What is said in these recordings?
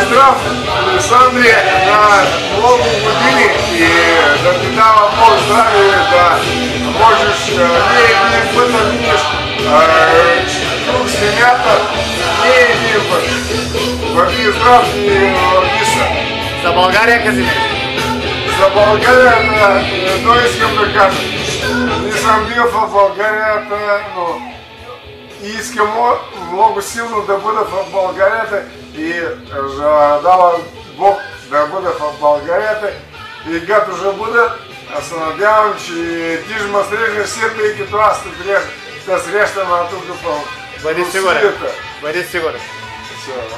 здрав, Александре, на много години и да ти дава Бог здраве, да можеш не един път да видиш друг земята, не един път. Бъди здрав и Лиса. За България кажи ми. За България едно искам да кажа. Не съм бил в Българията, но искам много силно да бъда в Българията и дава Бог да бъда в Българията и като ще бъда, аз се надявам, че ти ще ме срещнеш все, тъй като аз те срещам тук в Бъди сигурен. Бъди сигурен.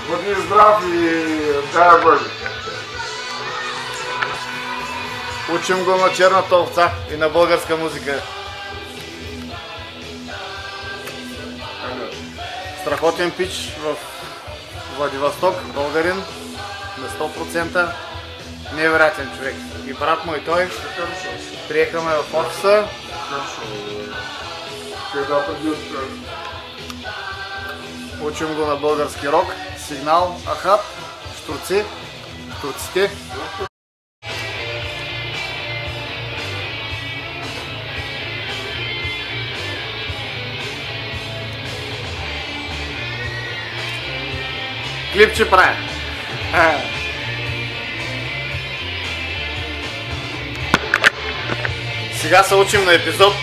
Бъди здрав и дай Боже. Учим го на черната овца и на българска музика. Страхотен пич в Владивосток, българин, на 100%. Невероятен човек. И брат му и той приехаме в офиса. Учим го на български рок, сигнал, ахат, штурци, штурците. Клипче правя. Сега се учим на епизод.